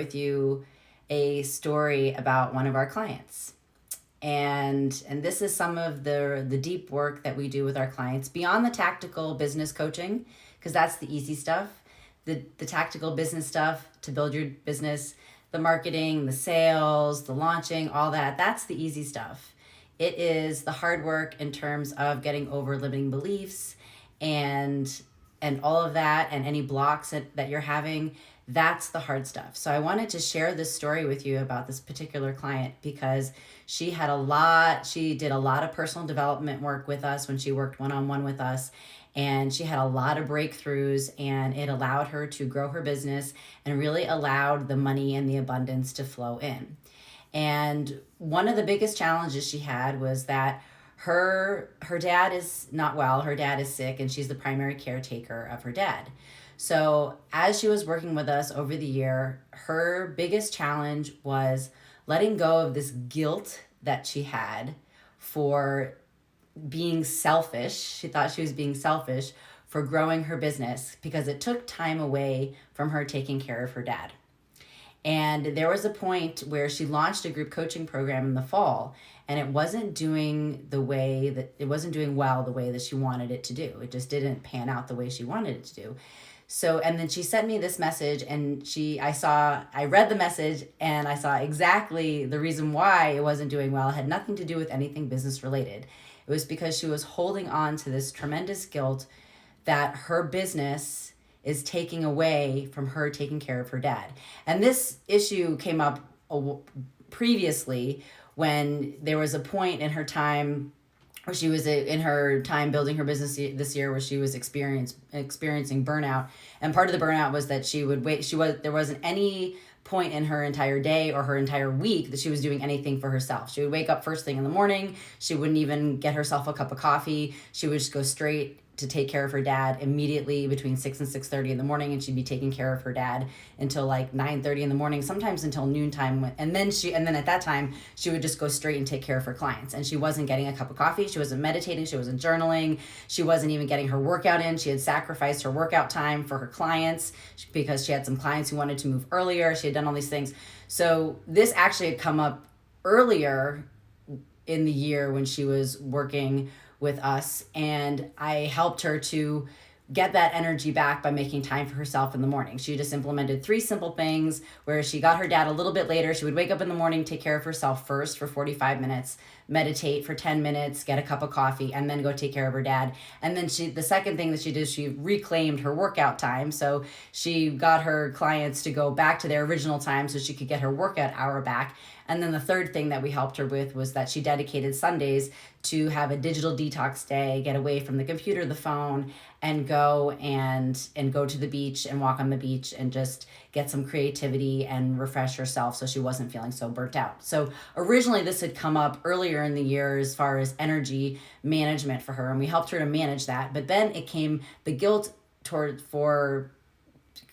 with you a story about one of our clients. And this is some of the deep work that we do with our clients beyond the tactical business coaching, because that's the easy stuff. The tactical business stuff to build your business, the marketing, the sales, the launching, all that, that's the easy stuff. It is the hard work in terms of getting over limiting beliefs and all of that, and any blocks that you're having. That's the hard stuff. So I wanted to share this story with you about this particular client because she did a lot of personal development work with us when she worked one-on-one with us. And she had a lot of breakthroughs, and it allowed her to grow her business and really allowed the money and the abundance to flow in. And one of the biggest challenges she had was that her dad is not well. Her dad is sick, and she's the primary caretaker of her dad. So as she was working with us over the year, her biggest challenge was letting go of this guilt that she had for being selfish. She thought she was being selfish for growing her business because it took time away from her taking care of her dad. And there was a point where she launched a group coaching program in the fall, and it wasn't doing well the way that she wanted it to do. It just didn't pan out the way she wanted it to do. So, and then she sent me this message, and I read the message, and I saw exactly the reason why it wasn't doing well. It had nothing to do with anything business related. It was because she was holding on to this tremendous guilt that her business is taking away from her taking care of her dad. And this issue came up previously when there was a point in her time where she was in her time building her business this year where she was experiencing burnout. And part of the burnout was that there wasn't any point in her entire day or her entire week that she was doing anything for herself. She would wake up first thing in the morning. She wouldn't even get herself a cup of coffee. She would just go straight to take care of her dad immediately between 6 and 6:30 in the morning, and she'd be taking care of her dad until like 9:30 in the morning, sometimes until noontime. And then at that time she would just go straight and take care of her clients. And she wasn't getting a cup of coffee, she wasn't meditating, she wasn't journaling, she wasn't even getting her workout in. She had sacrificed her workout time for her clients because she had some clients who wanted to move earlier. She had done all these things. So this actually had come up earlier in the year when she was working with us, and I helped her to get that energy back by making time for herself in the morning. She just implemented 3 simple things where she got her dad a little bit later. She would wake up in the morning, take care of herself first for 45 minutes, meditate for 10 minutes, get a cup of coffee, and then go take care of her dad. And then the second thing that she did, she reclaimed her workout time. So she got her clients to go back to their original time so she could get her workout hour back. And then the third thing that we helped her with was that she dedicated Sundays to have a digital detox day, get away from the computer, the phone, and go to the beach and walk on the beach and just get some creativity and refresh herself so she wasn't feeling so burnt out. So originally this had come up earlier in the year as far as energy management for her, and we helped her to manage that. But then it came the guilt for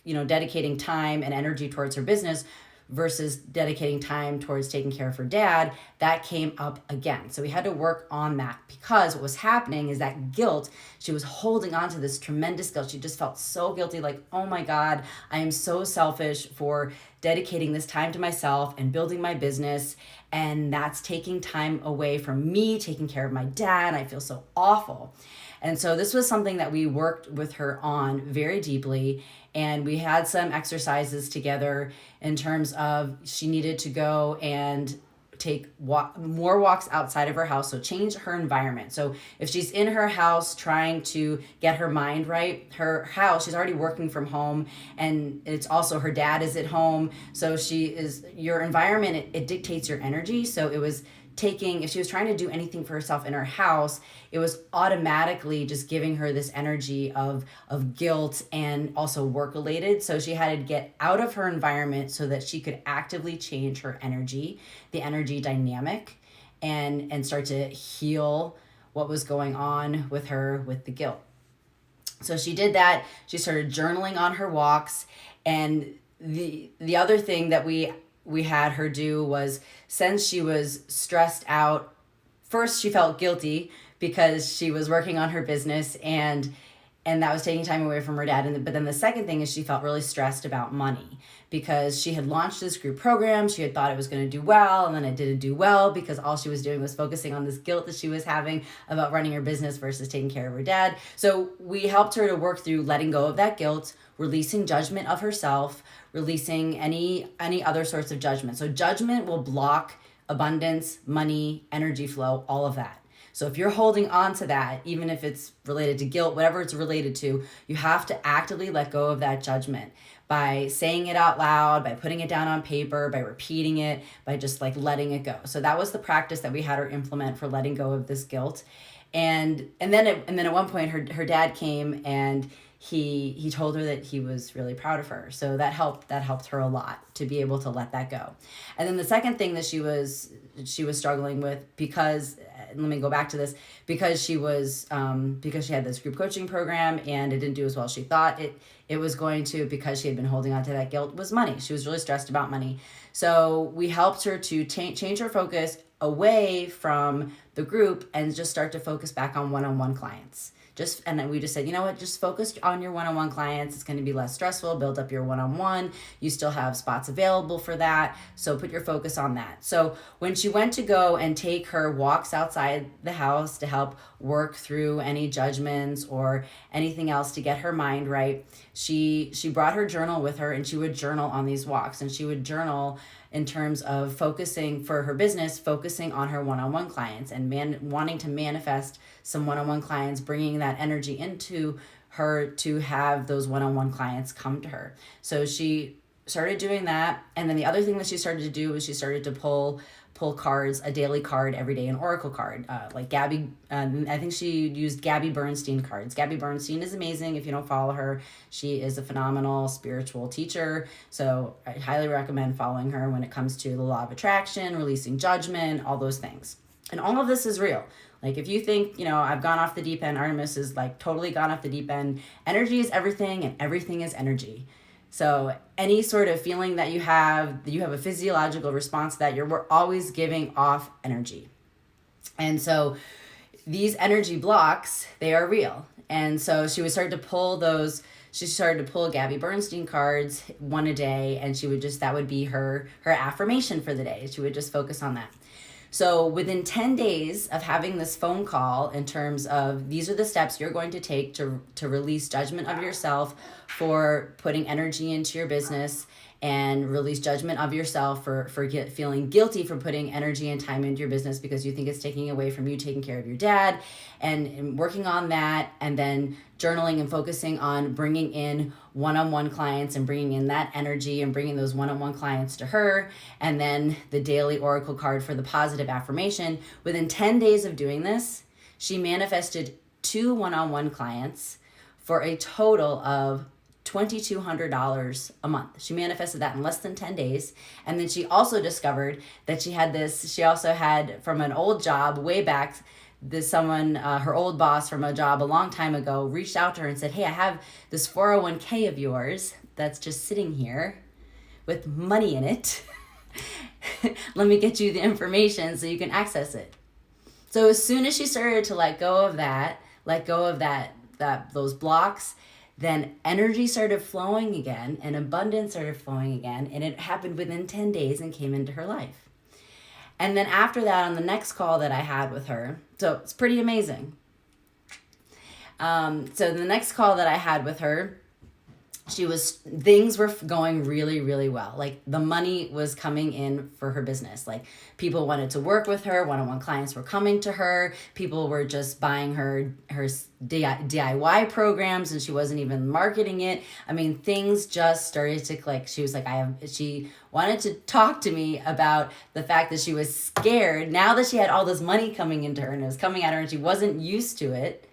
dedicating time and energy towards her business versus dedicating time towards taking care of her dad. That came up again. So we had to work on that, because what was happening is that guilt, she was holding on to this tremendous guilt. She just felt so guilty, like, oh my God, I am so selfish for dedicating this time to myself and building my business. And that's taking time away from me taking care of my dad. I feel so awful. And so this was something that we worked with her on very deeply. And we had some exercises together in terms of she needed to go and take more walks outside of her house. So change her environment. So if she's in her house trying to get her mind right, her house, she's already working from home, and it's also her dad is at home. So your environment, it dictates your energy. So it was if she was trying to do anything for herself in her house, it was automatically just giving her this energy of guilt and also work related. So she had to get out of her environment so that she could actively change her energy, the energy dynamic, and start to heal what was going on with her with the guilt. So she did that. She started journaling on her walks. And the other thing that we had her do was, since she was stressed out, first she felt guilty because she was working on her business and and that was taking time away from her dad. But then the second thing is she felt really stressed about money because she had launched this group program. She had thought it was going to do well, and then it didn't do well because all she was doing was focusing on this guilt that she was having about running her business versus taking care of her dad. So we helped her to work through letting go of that guilt, releasing judgment of herself, releasing any other sorts of judgment. So judgment will block abundance, money, energy flow, all of that. So if you're holding on to that, even if it's related to guilt, whatever it's related to, you have to actively let go of that judgment by saying it out loud, by putting it down on paper, by repeating it, by just like letting it go. So that was the practice that we had her implement for letting go of this guilt. And then at one point her dad came and he told her that he was really proud of her. So that helped her a lot to be able to let that go. And then the second thing that she was struggling with, because let me go back to this, because she had this group coaching program and it didn't do as well as she thought it was going to, because she had been holding on to that guilt, was money. She was really stressed about money. So we helped her to change her focus away from the group and just start to focus back on one-on-one clients. And then we just said, you know what, just focus on your one-on-one clients. It's going to be less stressful. Build up your one-on-one. You still have spots available for that. So put your focus on that. So when she went to go and take her walks outside the house to help work through any judgments or anything else to get her mind right, she brought her journal with her, and she would journal on these walks. And she would journal in terms of focusing for her business, focusing on her one-on-one clients and wanting to manifest some one-on-one clients, bringing that energy into her to have those one-on-one clients come to her. So she started doing that. And then the other thing that she started to do was she started to pull cards, a daily card every day, an oracle card, like Gabby. I think she used Gabby Bernstein cards. Gabby Bernstein is amazing. If you don't follow her, she is a phenomenal spiritual teacher. So I highly recommend following her when it comes to the law of attraction, releasing judgment, all those things. And all of this is real. Like if you think, I've gone off the deep end, Artemis is like totally gone off the deep end. Energy is everything, and everything is energy. So any sort of feeling that you have a physiological response to that. We're always giving off energy. And so these energy blocks, they are real. And so she would start to pull Gabby Bernstein cards one a day, and that would be her affirmation for the day. She would just focus on that. So within 10 days of having this phone call, in terms of these are the steps you're going to take to release judgment of yourself for putting energy into your business, and release judgment of yourself for feeling guilty for putting energy and time into your business because you think it's taking away from you taking care of your dad, and working on that, and then journaling and focusing on bringing in one-on-one clients and bringing in that energy and bringing those one-on-one clients to her, and then the daily oracle card for the positive affirmation. Within 10 days of doing this, she manifested 2 one-on-one clients for a total of $2,200 a month. She manifested that in less than 10 days. And then she also discovered that she also had from an old job way back, her old boss from a job a long time ago reached out to her and said, hey, I have this 401k of yours that's just sitting here with money in it. Let me get you the information so you can access it. So as soon as she started to let go of those blocks, then energy started flowing again, and abundance started flowing again, and it happened within 10 days and came into her life. And then after that, on the next call that I had with her, so it's pretty amazing. So the next call that I had with her, things were going really, really well. Like the money was coming in for her business. Like people wanted to work with her. One-on-one clients were coming to her. People were just buying her DIY programs, and she wasn't even marketing it. I mean, things just started to click. She was like, she wanted to talk to me about the fact that she was scared now that she had all this money coming into her and it was coming at her and she wasn't used to it.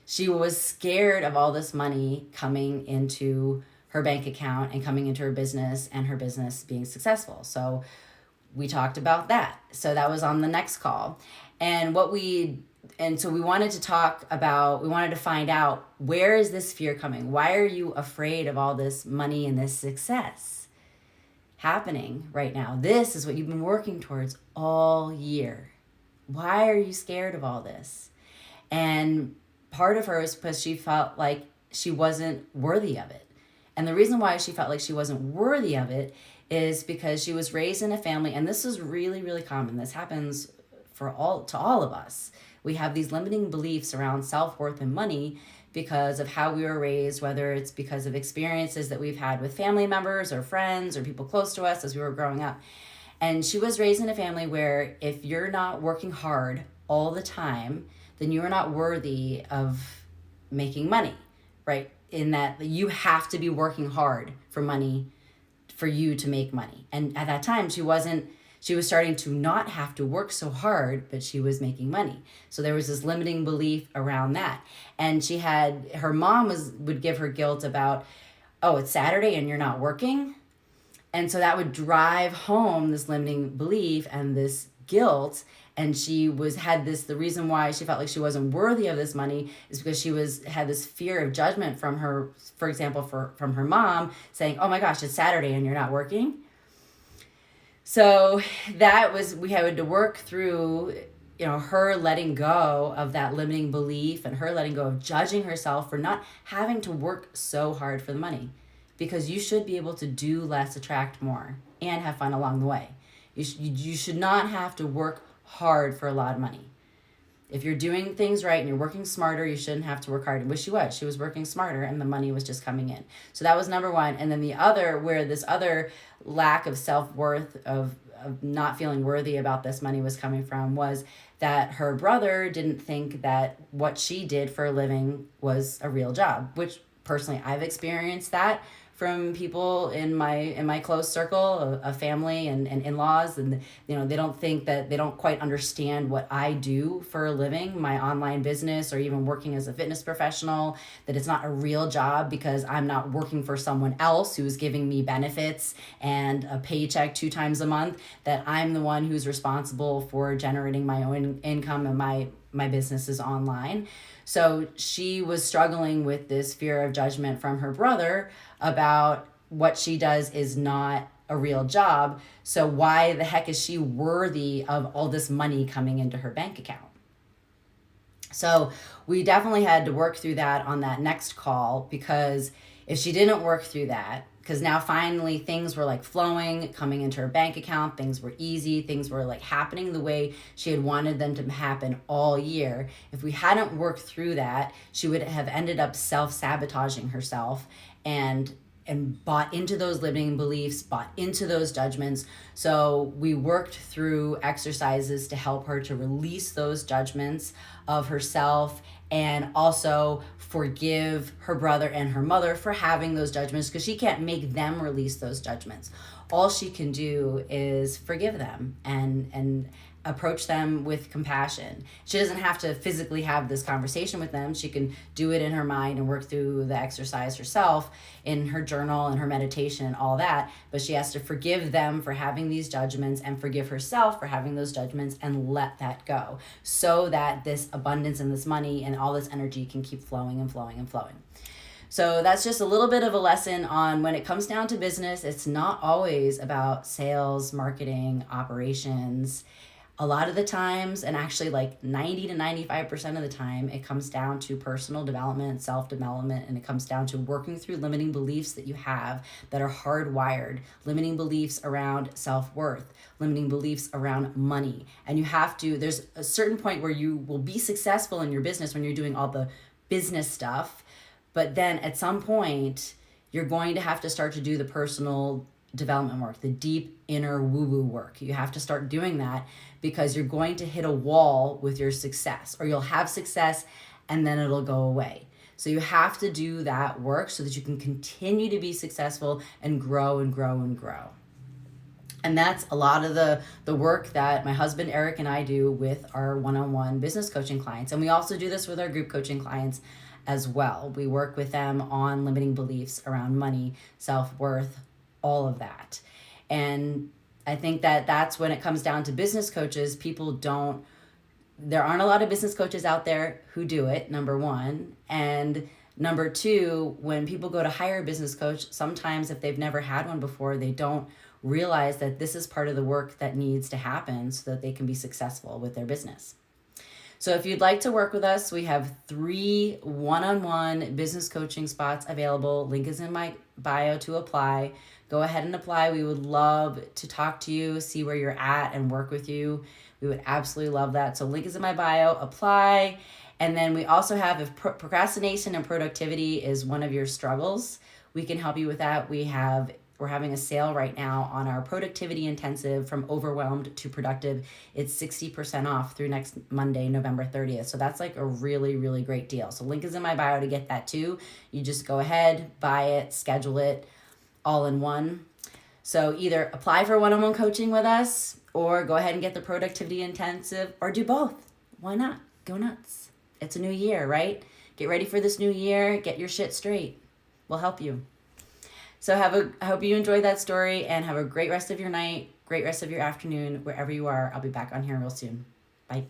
She was scared of all this money coming into her bank account and coming into her business and her business being successful. So we talked about that. So that was on the next call. And so we wanted to find out, where is this fear coming? Why are you afraid of all this money and this success happening right now? This is what you've been working towards all year. Why are you scared of all this? And part of her is because she felt like she wasn't worthy of it. And the reason why she felt like she wasn't worthy of it is because she was raised in a family, and this is really, really common. This happens to all of us. We have these limiting beliefs around self-worth and money because of how we were raised, whether it's because of experiences that we've had with family members or friends or people close to us as we were growing up. And she was raised in a family where if you're not working hard all the time, then you are not worthy of making money, right? In that you have to be working hard for money for you to make money. And at that time, she was starting to not have to work so hard, but she was making money. So there was this limiting belief around that. And her mom would give her guilt about, oh, it's Saturday and you're not working. And so that would drive home this limiting belief and this guilt. And the reason why she felt like she wasn't worthy of this money is because she had this fear of judgment from her, for example, from her mom saying, oh my gosh, it's Saturday and you're not working. So we had to work through, her letting go of that limiting belief and her letting go of judging herself for not having to work so hard for the money, because you should be able to do less, attract more, and have fun along the way. You should not have to work hard for a lot of money. If you're doing things right and you're working smarter, you shouldn't have to work hard. And she was working smarter and the money was just coming in. So that was number one. And then the other, where this other lack of self-worth of not feeling worthy about this money was coming from, was that her brother didn't think that what she did for a living was a real job, which personally I've experienced that from people in my close circle of family and in-laws, and they don't quite understand what I do for a living, my online business, or even working as a fitness professional, that it's not a real job because I'm not working for someone else who's giving me benefits and a paycheck 2 times a month, that I'm the one who's responsible for generating my own income, and my business is online. So she was struggling with this fear of judgment from her brother about what she does is not a real job. So why the heck is she worthy of all this money coming into her bank account? So we definitely had to work through that on that next call, because if she didn't work through that, because now finally things were like flowing, coming into her bank account, things were easy, things were like happening the way she had wanted them to happen all year. If we hadn't worked through that, she would have ended up self-sabotaging herself and bought into those limiting beliefs, bought into those judgments. So we worked through exercises to help her to release those judgments of herself, and also forgive her brother and her mother for having those judgments, because she can't make them release those judgments. All she can do is forgive them and approach them with compassion. She doesn't have to physically have this conversation with them. She can do it in her mind and work through the exercise herself in her journal and her meditation and all that. But she has to forgive them for having these judgments and forgive herself for having those judgments, and let that go, so that this abundance and this money and all this energy can keep flowing and flowing and flowing. So that's just a little bit of a lesson on, when it comes down to business, it's not always about sales, marketing, operations. A lot of the times, and actually like 90 to 95% of the time, it comes down to personal development, self-development, and it comes down to working through limiting beliefs that you have that are hardwired, limiting beliefs around self-worth, limiting beliefs around money. And there's a certain point where you will be successful in your business when you're doing all the business stuff, but then at some point, you're going to have to start to do the personal development work, the deep inner woo-woo work. You have to start doing that, because you're going to hit a wall with your success, or you'll have success and then it'll go away. So you have to do that work so that you can continue to be successful and grow and grow and grow. And that's a lot of the work that my husband Eric and I do with our one-on-one business coaching clients. And we also do this with our group coaching clients as well. We work with them on limiting beliefs around money, self-worth, all of that. And I think that that's when it comes down to business coaches. There aren't a lot of business coaches out there who do it, number one. And number two, when people go to hire a business coach, sometimes if they've never had one before, they don't realize that this is part of the work that needs to happen so that they can be successful with their business. So if you'd like to work with us, we have 3 one-on-one business coaching spots available. Link is in my bio to apply. Go ahead and apply. We would love to talk to you, see where you're at, and work with you. We would absolutely love that. So link is in my bio. Apply. And then we also have, if procrastination and productivity is one of your struggles, we can help you with that. We're having a sale right now on our productivity intensive from overwhelmed to productive. It's 60% off through next Monday, November 30th. So that's like a really, really great deal. So link is in my bio to get that too. You just go ahead, buy it, schedule it all in one. So either apply for one-on-one coaching with us or go ahead and get the productivity intensive, or do both. Why not? Go nuts. It's a new year, right? Get ready for this new year. Get your shit straight. We'll help you. So I hope you enjoyed that story, and have a great rest of your night, great rest of your afternoon, wherever you are. I'll be back on here real soon. Bye.